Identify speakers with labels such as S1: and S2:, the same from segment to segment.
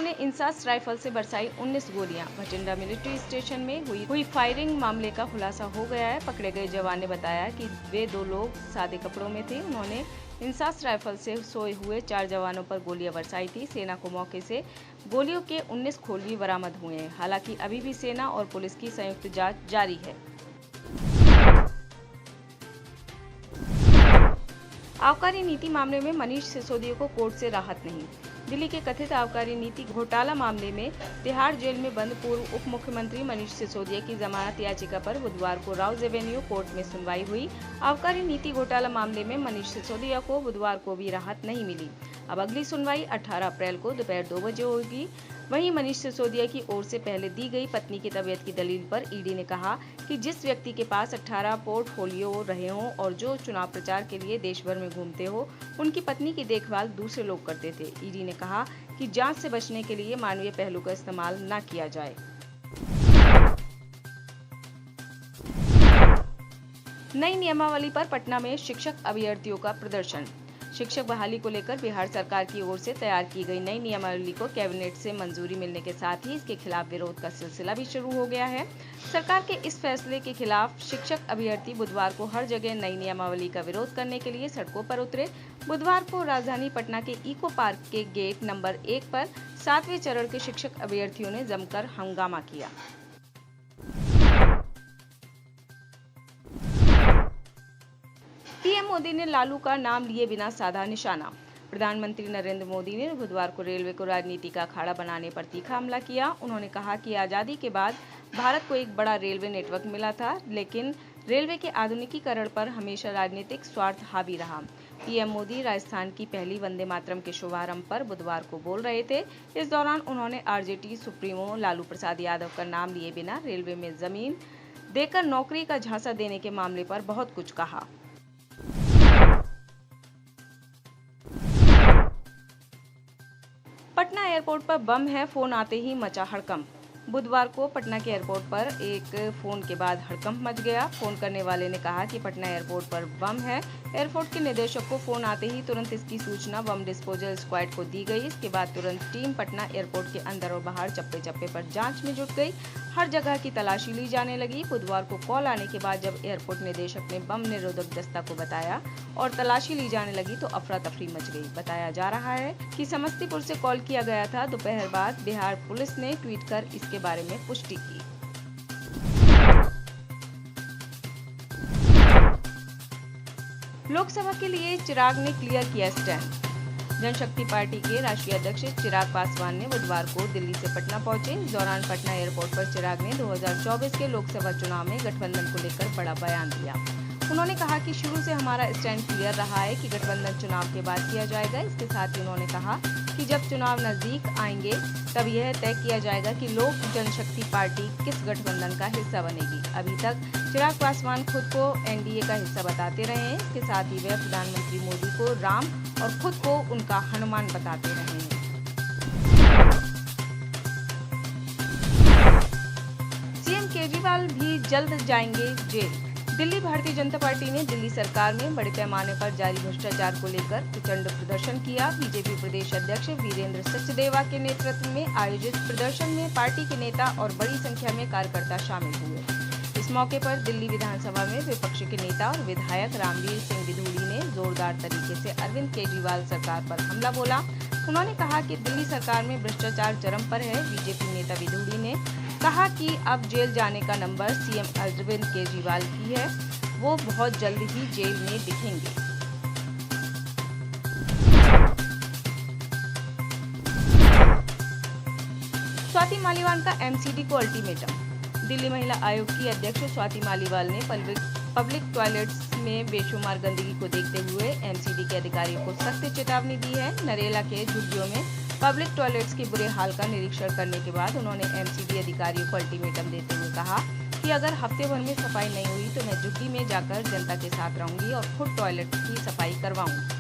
S1: ने इंसास राइफल से बरसाई 19 गोलियां। भटिंडा मिलिट्री स्टेशन में हुई फायरिंग मामले का खुलासा हो गया है। पकड़े गए जवान ने बताया कि वे 2 लोग सादे कपड़ों में थे। उन्होंने इंसास राइफल से सोए हुए 4 जवानों पर गोलियां बरसाई थी। सेना को मौके से गोलियों के 19 खोल भी बरामद हुए हैं। हालांकि अभी भी सेना और पुलिस की संयुक्त जांच जारी है। आबकारी नीति मामले में मनीष सिसोदिया को कोर्ट से राहत नहीं। दिल्ली के कथित आबकारी नीति घोटाला मामले में तिहाड़ जेल में बंद पूर्व उप मुख्यमंत्री मनीष सिसोदिया की जमानत याचिका पर बुधवार को राउज एवेन्यू कोर्ट में सुनवाई हुई। आबकारी नीति घोटाला मामले में मनीष सिसोदिया को बुधवार को भी राहत नहीं मिली। अब अगली सुनवाई 18 अप्रैल को दोपहर 2 बजे होगी। वहीं मनीष सिसोदिया की ओर से पहले दी गई पत्नी की तबीयत की दलील पर ईडी ने कहा कि जिस व्यक्ति के पास 18 पोर्टफोलियो रहे हों और जो चुनाव प्रचार के लिए देश भर में घूमते हो, उनकी पत्नी की देखभाल दूसरे लोग करते थे। ईडी ने कहा कि जांच से बचने के लिए मानवीय पहलू का इस्तेमाल न किया जाए। नई नियमावली पर पटना में शिक्षक अभ्यर्थियों का प्रदर्शन। शिक्षक बहाली को लेकर बिहार सरकार की ओर से तैयार की गई नई नियमावली को कैबिनेट से मंजूरी मिलने के साथ ही इसके खिलाफ विरोध का सिलसिला भी शुरू हो गया है। सरकार के इस फैसले के खिलाफ शिक्षक अभ्यर्थी बुधवार को हर जगह नई नियमावली का विरोध करने के लिए सड़कों पर उतरे। बुधवार को राजधानी पटना के इको पार्क के गेट नंबर 1 पर 7वें चरण के शिक्षक अभ्यर्थियों ने जमकर हंगामा किया। पीएम मोदी ने लालू का नाम लिए बिना साधा निशाना। प्रधानमंत्री नरेंद्र मोदी ने बुधवार को रेलवे को राजनीति का अखाड़ा बनाने पर तीखा हमला किया। उन्होंने कहा कि आजादी के बाद भारत को एक बड़ा रेलवे नेटवर्क मिला था, लेकिन रेलवे के आधुनिकीकरण पर हमेशा राजनीतिक स्वार्थ हावी रहा। पीएम मोदी राजस्थान की पहली वंदे मातरम के शुभारंभ पर बुधवार को बोल रहे थे। इस दौरान उन्होंने आरजेडी सुप्रीमो लालू प्रसाद यादव का नाम लिए बिना रेलवे में जमीन देकर नौकरी का झांसा देने के मामले पर बहुत कुछ कहा। पटना एयरपोर्ट पर बम है, फोन आते ही मचा हड़कंप। बुधवार को पटना के एयरपोर्ट पर एक फोन के बाद हड़कंप मच गया। फोन करने वाले ने कहा कि पटना एयरपोर्ट पर बम है। एयरपोर्ट के निदेशक को फोन आते ही तुरंत इसकी सूचना बम डिस्पोजल स्क्वाड को दी गई। इसके बाद तुरंत टीम पटना एयरपोर्ट के अंदर और बाहर चप्पे चप्पे पर जांच में जुट गई। हर जगह की तलाशी ली जाने लगी। बुधवार को कॉल आने के बाद जब एयरपोर्ट निदेशक ने बम निरोधक दस्ता को बताया और तलाशी ली जाने लगी तो अफरा तफरी मच गई। बताया जा रहा है कि समस्तीपुर से कॉल किया गया था। दोपहर बाद बिहार पुलिस ने ट्वीट कर इसके बारे में पुष्टि की। लोकसभा के लिए चिराग ने क्लियर किया स्टैंड। जनशक्ति पार्टी के राष्ट्रीय अध्यक्ष चिराग पासवान ने बुधवार को दिल्ली से पटना पहुंचे। इस दौरान पटना एयरपोर्ट पर चिराग ने 2024 के लोकसभा चुनाव में गठबंधन को लेकर बड़ा बयान दिया। उन्होंने कहा कि शुरू से हमारा स्टैंड क्लियर रहा है कि गठबंधन चुनाव के बाद किया जाएगा। इसके साथ ही उन्होंने कहा कि जब चुनाव नजदीक आएंगे तब यह तय किया जाएगा कि लोक जनशक्ति पार्टी किस गठबंधन का हिस्सा बनेगी। अभी तक चिराग पासवान खुद को एनडीए का हिस्सा बताते रहे हैं। इसके साथ ही वे प्रधानमंत्री मोदी को राम और खुद को उनका हनुमान बताते रहे हैं। सीएम केजरीवाल भी जल्द जाएंगे जेल। दिल्ली भारतीय जनता पार्टी ने दिल्ली सरकार में बड़े पैमाने पर जारी भ्रष्टाचार को लेकर प्रचंड प्रदर्शन किया। बीजेपी प्रदेश अध्यक्ष वीरेंद्र सचदेवा के नेतृत्व में आयोजित प्रदर्शन में पार्टी के नेता और बड़ी संख्या में कार्यकर्ता शामिल हुए। इस मौके पर दिल्ली विधानसभा में विपक्ष के नेता और विधायक रामवीर सिंह विधूड़ी ने जोरदार तरीके से अरविंद केजरीवाल सरकार पर हमला बोला। उन्होंने कहा कि दिल्ली सरकार में भ्रष्टाचार चरम पर है। बीजेपी नेता विधूड़ी ने कहा कि अब जेल जाने का नंबर सीएम अरविंद केजरीवाल की है, वो बहुत जल्द ही जेल में दिखेंगे। स्वाति मालीवाल का एमसीडी को अल्टीमेटम। दिल्ली महिला आयोग की अध्यक्ष स्वाति मालीवाल ने पब्लिक टॉयलेट्स में बेशुमार गंदगी को देखते हुए एमसीडी के अधिकारियों को सख्त चेतावनी दी है। नरेला के झुग्गियों में पब्लिक टॉयलेट्स के बुरे हाल का निरीक्षण करने के बाद उन्होंने एमसीडी अधिकारियों को अल्टीमेटम देते हुए कहा कि अगर हफ्ते भर में सफाई नहीं हुई तो मैं झुग्गी में जाकर जनता के साथ रहूंगी और खुद टॉयलेट की सफाई करवाऊंगी।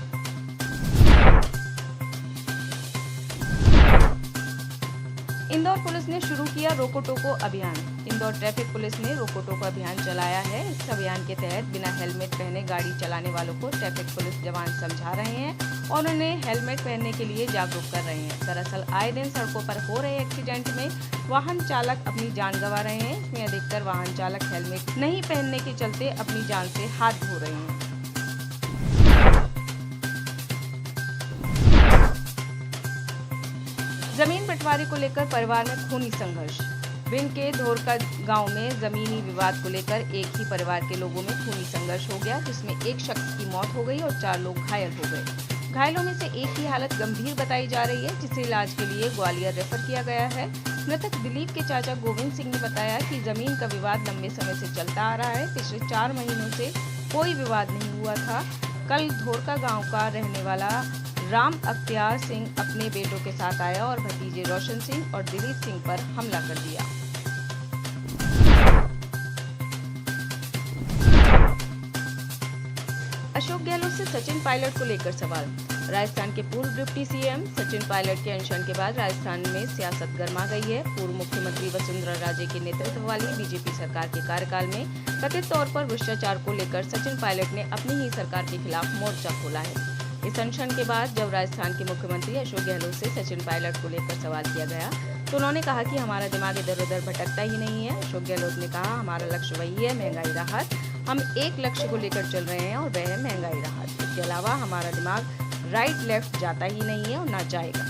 S1: इंदौर पुलिस ने शुरू किया रोको टोको अभियान। इंदौर ट्रैफिक पुलिस ने रोको टोको अभियान चलाया है। इस अभियान के तहत बिना हेलमेट पहने गाड़ी चलाने वालों को ट्रैफिक पुलिस जवान समझा रहे हैं और उन्हें हेलमेट पहनने के लिए जागरूक कर रहे हैं। दरअसल आए दिन सड़कों पर हो रहे एक्सीडेंट में वाहन चालक अपनी जान गंवा रहे हैं। इसमें अधिकतर वाहन चालक हेलमेट नहीं पहनने के चलते अपनी जान से हाथ धो रहे हैं। जमीन बंटवारे को लेकर परिवार में खूनी संघर्ष। भिंड के धोरका गांव में जमीनी विवाद को लेकर एक ही परिवार के लोगों में खूनी संघर्ष हो गया, जिसमें एक शख्स की मौत हो गई और 4 लोग घायल हो गए। घायलों में से एक की हालत गंभीर बताई जा रही है, जिसे इलाज के लिए ग्वालियर रेफर किया गया है। मृतक दिलीप के चाचा गोविंद सिंह ने बताया कि जमीन का विवाद लंबे समय से चलता आ रहा है। पिछले 4 महीनों से कोई विवाद नहीं हुआ था। कल धोरका गाँव का रहने वाला राम अख्तियार सिंह अपने बेटों के साथ आया और भतीजे रोशन सिंह और दिलीप सिंह पर हमला कर दिया। अशोक गहलोत से सचिन पायलट को लेकर सवाल। राजस्थान के पूर्व डिप्टी सीएम सचिन पायलट के अनशन के बाद राजस्थान में सियासत गर्मा गई है। पूर्व मुख्यमंत्री वसुंधरा राजे के नेतृत्व वाली बीजेपी सरकार के कार्यकाल में कथित तौर पर भ्रष्टाचार को लेकर सचिन पायलट ने अपनी ही सरकार के खिलाफ मोर्चा खोला है। इस अनशन के बाद जब राजस्थान के मुख्यमंत्री अशोक गहलोत से सचिन पायलट को लेकर सवाल किया गया तो उन्होंने कहा कि हमारा दिमाग इधर उधर भटकता ही नहीं है। अशोक गहलोत ने कहा, हमारा लक्ष्य वही है, महंगाई राहत। हम एक लक्ष्य को लेकर चल रहे हैं और वह है महंगाई राहत। इसके अलावा हमारा दिमाग राइट लेफ्ट जाता ही नहीं है और ना जाएगा।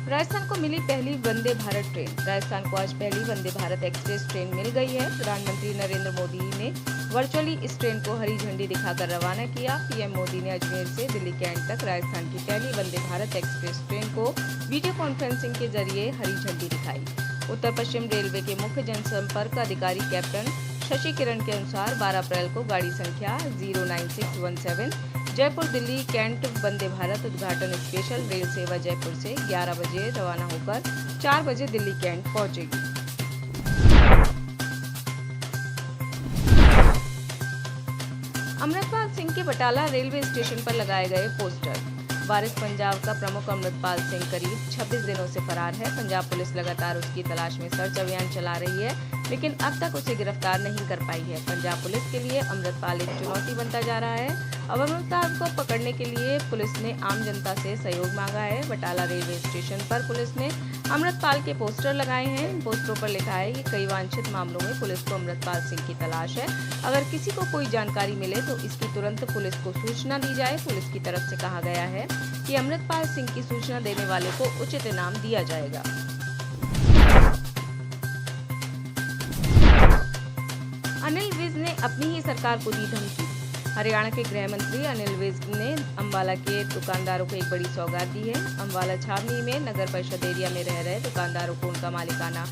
S1: राजस्थान को मिली पहली वंदे भारत ट्रेन। राजस्थान को आज पहली वंदे भारत एक्सप्रेस ट्रेन मिल गई है। प्रधानमंत्री नरेंद्र मोदी ने वर्चुअली इस ट्रेन को हरी झंडी दिखाकर रवाना किया। पीएम मोदी ने अजमेर से दिल्ली कैंट तक राजस्थान की पहली वंदे भारत एक्सप्रेस ट्रेन को वीडियो कॉन्फ्रेंसिंग के जरिए हरी झंडी दिखाई। उत्तर पश्चिम रेलवे के मुख्य जनसंपर्क अधिकारी कैप्टन शशि किरण के अनुसार 12 अप्रैल को गाड़ी संख्या 09617 जयपुर दिल्ली कैंट वंदे भारत उद्घाटन स्पेशल रेल सेवा जयपुर से 11 बजे रवाना होकर 4 बजे दिल्ली कैंट पहुंचेगी। अमृतपाल सिंह के बटाला रेलवे स्टेशन पर लगाए गए पोस्टर। वारिस पंजाब का प्रमुख अमृतपाल सिंह करीब 26 दिनों से फरार है। पंजाब पुलिस लगातार उसकी तलाश में सर्च अभियान चला रही है, लेकिन अब तक उसे गिरफ्तार नहीं कर पाई है। पंजाब पुलिस के लिए अमृतपाल एक चुनौती बनता जा रहा है। अब अमृतपाल को पकड़ने के लिए पुलिस ने आम जनता से सहयोग मांगा है। बटाला रेलवे स्टेशन पर पुलिस ने अमृतपाल के पोस्टर लगाए हैं। इन पोस्टरों पर लिखा है कि कई वांछित मामलों में पुलिस को अमृतपाल सिंह की तलाश है। अगर किसी को कोई जानकारी मिले तो इसकी तुरंत पुलिस को सूचना दी जाए। पुलिस की तरफ से कहा गया है कि अमृतपाल सिंह की सूचना देने वाले को उचित इनाम दिया जाएगा। अनिल विज ने अपनी ही सरकार को दी धमकी। हरियाणा के गृह मंत्री अनिल विज ने अम्बाला के दुकानदारों को एक बड़ी सौगात दी है। अम्बाला छावनी में नगर परिषद एरिया में रह रहे दुकानदारों को उनका मालिकाना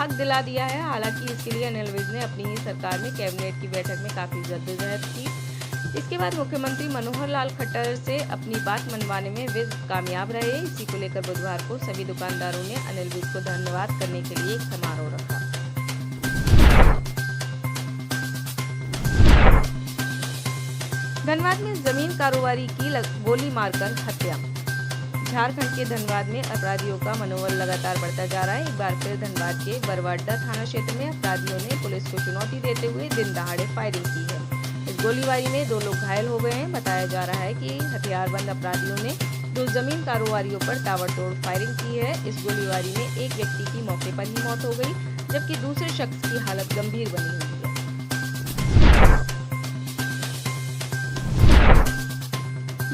S1: हक दिला दिया है। हालांकि इसके लिए अनिल विज ने अपनी ही सरकार में कैबिनेट की बैठक में काफी जद्दोजहद की। इसके बाद मुख्यमंत्री मनोहर लाल खट्टर से अपनी बात मनवाने में विज कामयाब रहे। इसी को लेकर बुधवार को सभी दुकानदारों ने अनिल विज को धन्यवाद करने के लिए एक समारोह रखा। धनबाद में जमीन कारोबारी की गोली मारकर हत्या। झारखंड के धनबाद में अपराधियों का मनोबल लगातार बढ़ता जा रहा है। एक बार फिर धनबाद के बरवाडा थाना क्षेत्र में अपराधियों ने पुलिस को चुनौती देते हुए दिन दहाड़े फायरिंग की है। इस गोलीबारी में 2 लोग घायल हो गए हैं। बताया जा रहा है कि हथियारबंद अपराधियों ने 2 जमीन कारोबारियों पर ताबड़तोड़ फायरिंग की है। इस गोलीबारी में एक व्यक्ति की मौके पर ही मौत हो गई, जबकि दूसरे शख्स की हालत गंभीर बनी हुई है।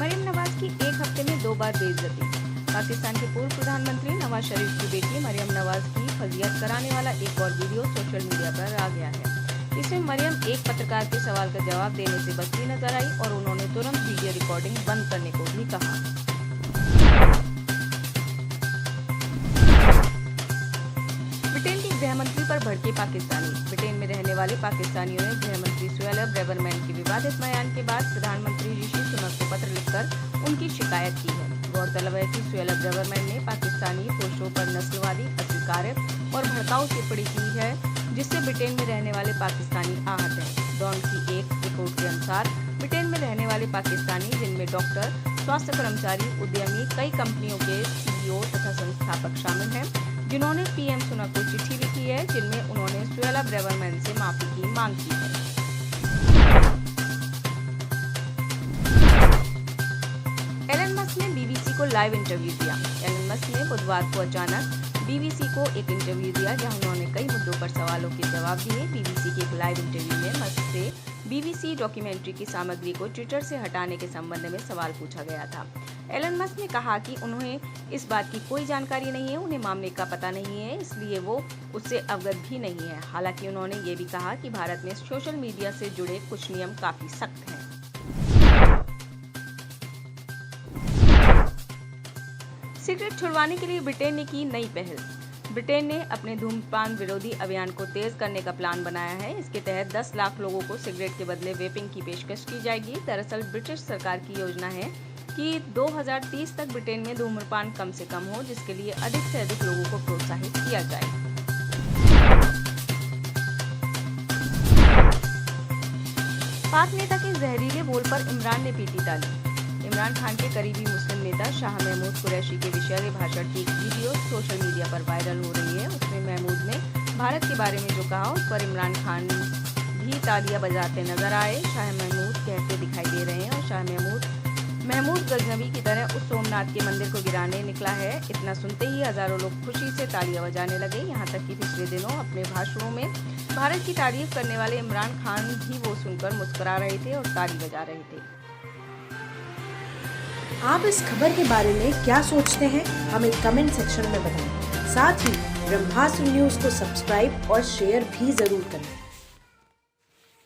S1: मरियम नवाज की एक हफ्ते में 2 बार बेइज्जती। पाकिस्तान के पूर्व प्रधानमंत्री नवाज शरीफ की बेटी मरियम नवाज की फजीहत कराने वाला एक और वीडियो सोशल मीडिया पर आ गया है। इसमें मरियम एक पत्रकार के सवाल का जवाब देने से बचती नजर आई और उन्होंने तुरंत वीडियो रिकॉर्डिंग बंद करने को भी कहा। ब्रिटेन के गृह मंत्री पर भड़के पाकिस्तानी। ब्रिटेन में रहने वाले पाकिस्तानियों ने गृह मंत्री सुएला ब्रेवरमैन के विवादित बयान के बाद प्रधानमंत्री ऋषि सुनक को पत्र लिखकर उनकी शिकायत की है। गौरतलब है कि सुएला ब्रेवरमैन ने पाकिस्तानी पुरुषों पर नस्लवादी, अस्वीकार्य और भड़काऊ टिप्पणी की है, जिससे ब्रिटेन में रहने वाले पाकिस्तानी आहत हैं। डॉन की एक रिपोर्ट के अनुसार ब्रिटेन में रहने वाले पाकिस्तानी, जिनमें डॉक्टर स्वास्थ्य कर्मचारी, उद्यमी, कई कंपनियों के सीईओ तथा संस्थापक शामिल हैं, जिन्होंने पीएम सुनक को चिट्ठी लिखी है, जिनमें उन्होंने सुएला ब्रेवरमैन से माफी की मांग की है। एलन मस्क ने बीबीसी को लाइव इंटरव्यू दिया। एलन मस्क ने बुधवार को अचानक बीबीसी को एक इंटरव्यू दिया, जहां उन्होंने कई मुद्दों पर सवालों के जवाब दिए। बीबीसी के एक लाइव इंटरव्यू में मस्क से बीबीसी डॉक्यूमेंट्री की सामग्री को ट्विटर से हटाने के संबंध में सवाल पूछा गया था। एलन मस्क ने कहा कि उन्हें इस बात की कोई जानकारी नहीं है, उन्हें मामले का पता नहीं है, इसलिए वो उससे अवगत भी नहीं है। हालांकि उन्होंने ये भी कहा कि भारत में सोशल मीडिया से जुड़े कुछ नियम काफी सख्त हैं। सिगरेट छुड़वाने के लिए ब्रिटेन ने की नई पहल। ब्रिटेन ने अपने धूम्रपान विरोधी अभियान को तेज करने का प्लान बनाया है। इसके तहत 10 लाख लोगों को सिगरेट के बदले वेपिंग की पेशकश की जाएगी। दरअसल ब्रिटिश सरकार की योजना है कि 2030 तक ब्रिटेन में धूम्रपान कम से कम हो, जिसके लिए अधिक से अधिक लोगों को प्रोत्साहित किया जाए। पाक नेता के जहरीले बोल पर इमरान ने पीटी ताली। इमरान खान के करीबी मुस्लिम नेता शाह महमूद कुरैशी के विषय भाषण की एक वीडियो सोशल मीडिया पर वायरल हो रही है। उसमें महमूद ने भारत के बारे में जो कहा, उस पर इमरान खान भी तालियां बजाते नजर आए। शाह महमूद कहते दिखाई दे रहे हैं और शाह महमूद गजनवी की तरह उस सोमनाथ के मंदिर को गिराने निकला है। इतना सुनते ही हजारों लोग खुशी से तालियां बजाने लगे। यहाँ तक कि पिछले दिनों अपने भाषणों में भारत की तारीफ करने वाले इमरान खान भी वो सुनकर मुस्कुरा रहे थे और ताली बजा रहे थे।
S2: आप इस खबर के बारे में क्या सोचते हैं, हमें कमेंट सेक्शन में बताएं। साथ ही ब्रह्मास्त्र न्यूज को सब्सक्राइब और शेयर भी जरूर करें।